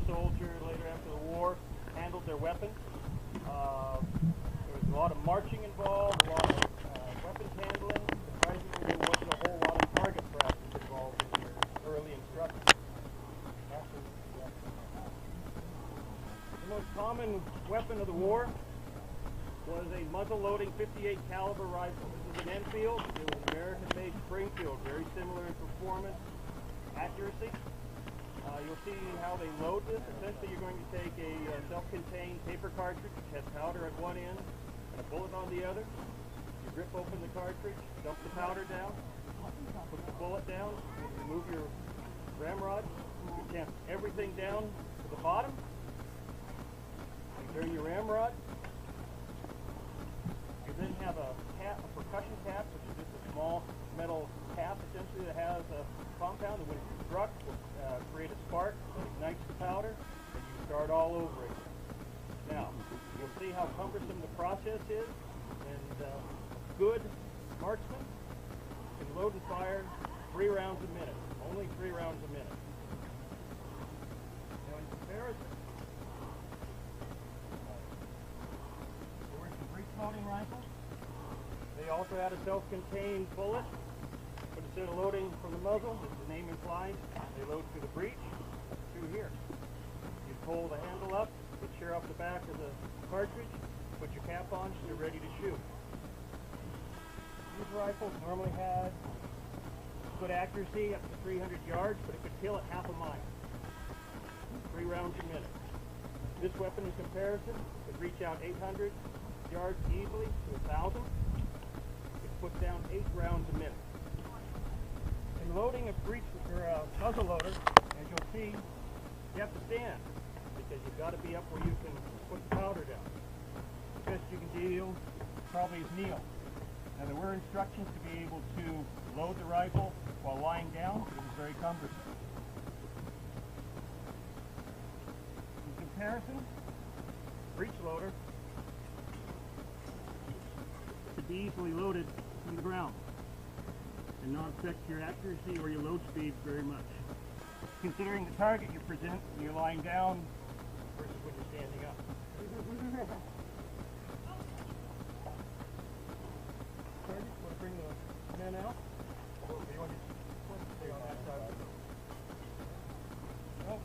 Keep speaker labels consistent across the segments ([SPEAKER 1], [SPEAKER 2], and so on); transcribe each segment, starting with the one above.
[SPEAKER 1] soldier later after the war handled their weapons. There was a lot of marching involved, a lot of weapons handling. Surprisingly, there wasn't a whole lot of target practice involved in your early instruction. The most common weapon of the war was a muzzle-loading 58 caliber rifle. This is an Enfield. It was an American-made Springfield, very similar in performance, accuracy. You'll see how they load this. Essentially, you're going to take a self-contained paper cartridge, which has powder at one end and a bullet on the other. You rip open the cartridge, dump the powder down, put the bullet down, remove your ramrod, you tamp everything down to the bottom, you turn your ramrod. You then have a cap, a percussion cap, which is just a small metal cap essentially that has a compound that when it's struck will create a spark that ignites the powder, and you start all over again. Now, you'll see how cumbersome the process is, and good marksmen can load and fire 3 rounds a minute, only 3 rounds a minute. Now in comparison, there were some breech-loading rifles. They also had a self-contained bullet, but instead of loading from the muzzle, as the name implies, they load through the breech, through here. You pull the handle up, you shear off the back of the cartridge, put your cap on, you're ready to shoot. These rifles normally had good accuracy up to 300 yards, but it could kill at half a mile. 3 rounds a minute. This weapon in comparison could reach out 800 yards easily to 1,000. It puts down 8 rounds a minute. In loading a breech or a muzzle loader, as you'll see, you have to stand because you've got to be up where you can put the powder down. The best you can do probably is kneel. Now there were instructions to be able to load the rifle while lying down, but it was very cumbersome. In comparison, breech loader could be easily loaded from the ground and not affect your accuracy or your load speed very much. Considering the target you present when you're lying down versus when you're standing up. Target, want to bring the men out? Or do you want to stay on that side? Well,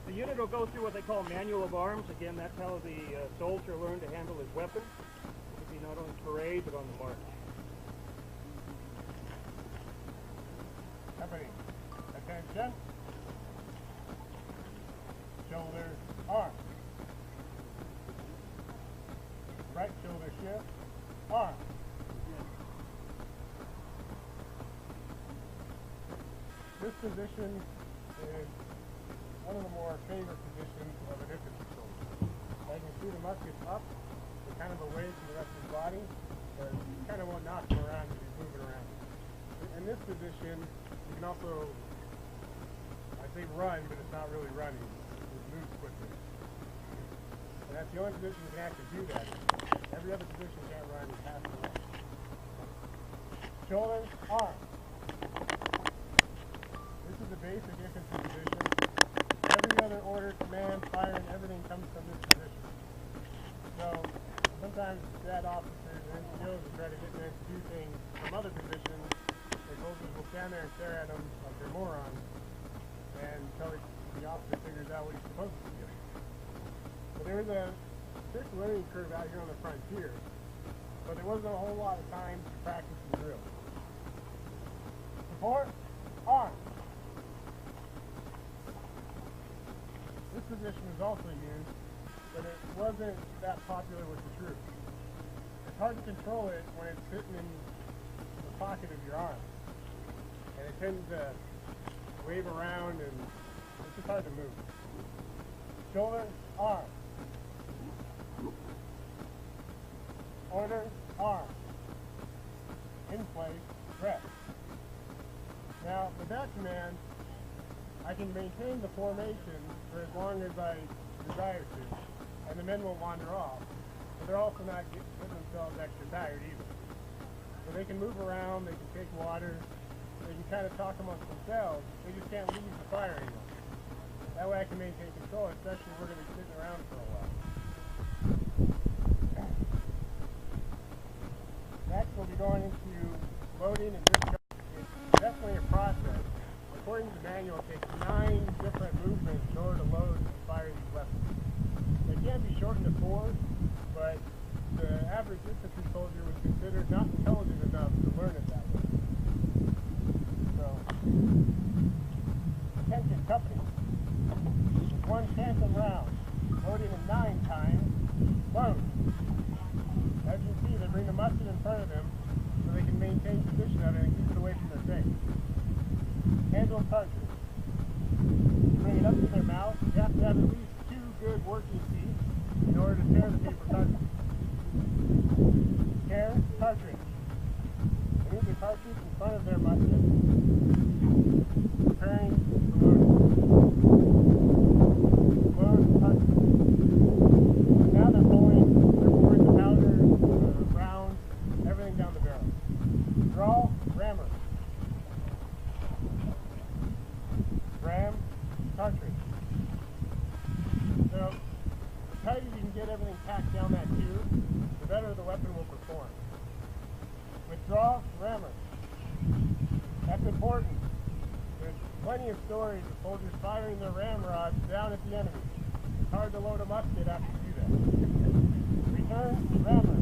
[SPEAKER 1] the unit will go through what they call manual of arms. Again, that's how the soldier learned to handle his weapon. It would be not only parade, but on the march. Everybody, attention. Shoulder, arm. Right shoulder shift, arm. This position is one of the more favorite positions of an infantry soldier. As you can see, the musket's up, but kind of away from the rest of his body, but you kind of won't knock him around as he's moving around. In this position, you can also, I say run, but it's not really running. It moves quickly. And that's the only position you can actually do that in. Every other position you can't run, you have to run. Shoulders, arm. This is the basic infantry position. Every other order, command, firing, everything comes from this position. So sometimes bad officers and NCOs will try to get men to do things from other positions. The soldiers will stand there and stare at them like they're morons until the officer figures out what he's supposed to be doing. But there was a strict learning curve out here on the frontier, but there wasn't a whole lot of time to practice and drill. Support, arm. This position was also used, but it wasn't that popular with the troops. It's hard to control it when it's sitting in the pocket of your arm. And it tends to wave around and it's just hard to move. Shoulder, arm. Order, arm. In place, rest. Now, with that command, I can maintain the formation for as long as I desire to, and the men will wander off. But they're also not getting themselves extra tired either. So they can move around, they can take water, they can kind of talk amongst themselves, they just can't leave the fire anymore.
[SPEAKER 2] That way I can maintain control, especially if we're going to be sitting around for a while. Next, we'll be going into loading and discharge. It's definitely a process. According to the manual, it takes 9 different movements in order to load and fire these weapons. They can be shortened to 4, but the average infantry soldier was considered not intelligent enough to learn it that way. So, attention company. With 1 phantom round, loaded in 9 times, load. As you see, they bring the musket in front of them so they can maintain position of it and keep it away from their face. Handle cartridge. Bring it up to their mouth. You have to have at least 2 good working teeth in order to tear the paper cartridge. Tear cartridge. Remove the cartridge in front of their musket. Preparing the loading. Load cartridge. So now they're pouring the powder, rounds, everything down the barrel. Draw, rammer. Ram, cartridge. So, the tighter you can get everything packed down that tube, the better the weapon will perform. Withdraw, rammer. That's important. There's plenty of stories of soldiers firing their ramrods down at the enemy. It's hard to load a musket after you do that. Return, rammer.